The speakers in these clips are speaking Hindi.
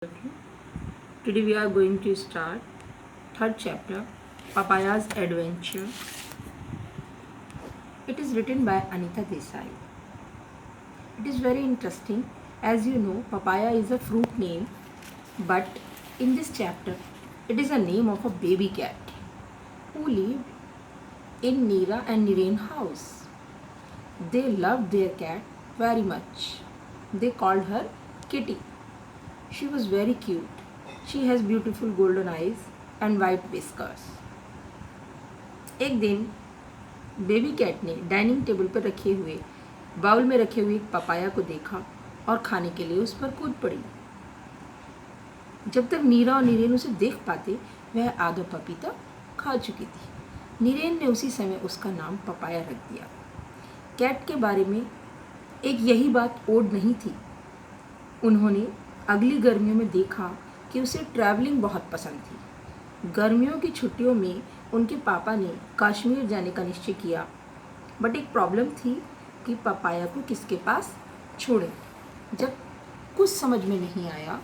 Today we are going to start third chapter, Papaya's Adventure. It is written by Anita Desai. It is very interesting. As you know, papaya is a fruit name, but in this chapter, it is a name of a baby cat who lived in Neera and Nireen house. They loved their cat very much. They called her Kitty. She was very cute. She has beautiful golden eyes and white whiskers. एक दिन बेबी कैट ने डाइनिंग टेबल पर रखे हुए बाउल में रखे हुए एक पपाया को देखा और खाने के लिए उस पर कूद पड़ी। जब तक नीरा और नीरेन उसे देख पाते वह आधा पपीता खा चुकी थी। नीरेन ने उसी समय उसका नाम पपाया रख दिया। कैट के बारे में एक यही बात ओड नहीं थी। उन्होंने अगली गर्मियों में देखा कि उसे ट्रैवलिंग बहुत पसंद थी। गर्मियों की छुट्टियों में उनके पापा ने कश्मीर जाने का निश्चय किया, बट एक प्रॉब्लम थी कि पपाया को किसके पास छोड़ें। जब कुछ समझ में नहीं आया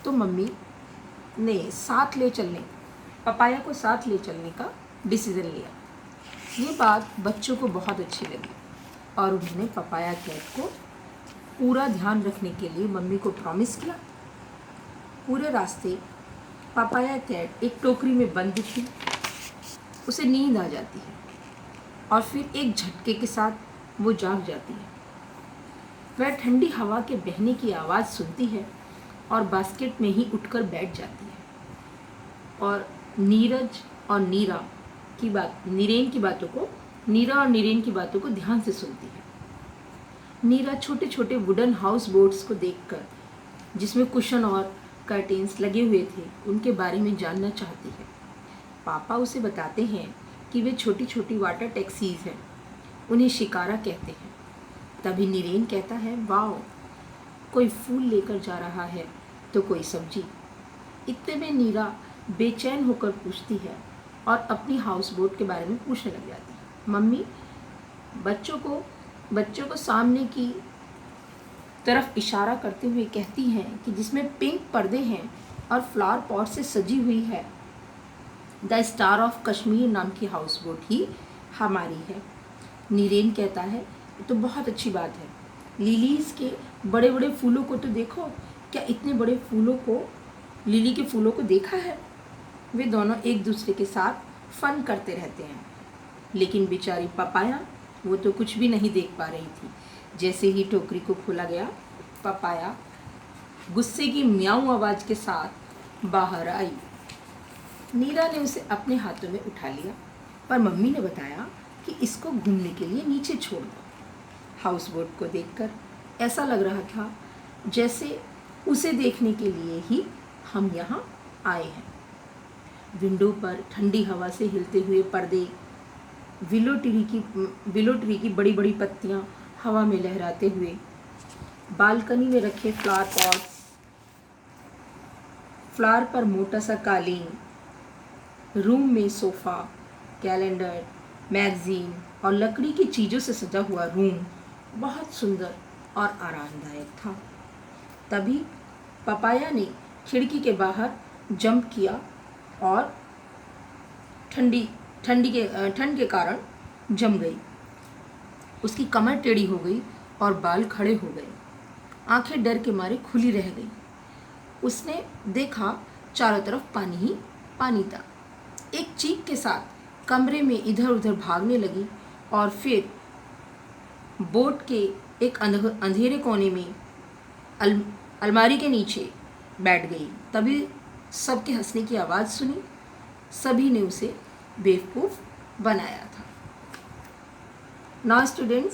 तो मम्मी ने पपाया को साथ ले चलने का डिसीज़न लिया। ये बात बच्चों को बहुत अच्छी लगी और उन्होंने पपाया कैट को पूरा ध्यान रखने के लिए मम्मी को प्रॉमिस किया। पूरे रास्ते पपाया कैट एक टोकरी में बंद थी। उसे नींद आ जाती है और फिर एक झटके के साथ वो जाग जाती है। वह ठंडी हवा के बहने की आवाज़ सुनती है और बास्केट में ही उठकर बैठ जाती है और नीरन की बातों को ध्यान से सुनती है। नीरा छोटे छोटे वुडन हाउस बोट्स को देखकर, जिसमें कुशन और कर्टेन्स लगे हुए थे, उनके बारे में जानना चाहती है। पापा उसे बताते हैं कि वे छोटी छोटी वाटर टैक्सीज हैं, उन्हें शिकारा कहते हैं। तभी नीरेन कहता है, वाओ, कोई फूल लेकर जा रहा है तो कोई सब्जी। इतने में नीरा बेचैन होकर पूछती है और अपनी हाउस बोट के बारे में पूछने लग जाती है। मम्मी बच्चों को सामने की तरफ इशारा करते हुए कहती हैं कि जिसमें पिंक पर्दे हैं और फ्लावर पॉट से सजी हुई है, द स्टार ऑफ कश्मीर नाम की हाउस बोट ही हमारी है। नीरेन कहता है, ये तो बहुत अच्छी बात है। लिलीज़ के बड़े बड़े फूलों को तो देखो, क्या इतने बड़े लिली के फूलों को देखा है? वे दोनों एक दूसरे के साथ फन करते रहते हैं, लेकिन बेचारी पपाया वो तो कुछ भी नहीं देख पा रही थी। जैसे ही टोकरी को खोला गया, पपाया गुस्से की म्याऊं आवाज़ के साथ बाहर आई। नीरा ने उसे अपने हाथों में उठा लिया, पर मम्मी ने बताया कि इसको घूमने के लिए नीचे छोड़ दो। हाउस बोट को देखकर ऐसा लग रहा था जैसे उसे देखने के लिए ही हम यहाँ आए हैं। विंडो पर ठंडी हवा से हिलते हुए पर्दे, विलो ट्री की बड़ी बड़ी पत्तियाँ हवा में लहराते हुए, बालकनी में रखे फ्लावर पॉट्स, फ्लावर पर मोटा सा कालीन, रूम में सोफ़ा, कैलेंडर, मैगज़ीन और लकड़ी की चीज़ों से सजा हुआ रूम बहुत सुंदर और आरामदायक था। तभी पपाया ने खिड़की के बाहर जंप किया और ठंड के कारण जम गई। उसकी कमर टेढ़ी हो गई और बाल खड़े हो गए। आंखें डर के मारे खुली रह गई। उसने देखा चारों तरफ पानी ही पानी था। एक चीख के साथ कमरे में इधर उधर भागने लगी और फिर बोट के एक अंधेरे कोने में अलमारी के नीचे बैठ गई। तभी सबके हंसने की आवाज़ सुनी। सभी ने उसे बेवकूफ़ बनाया था। Now students,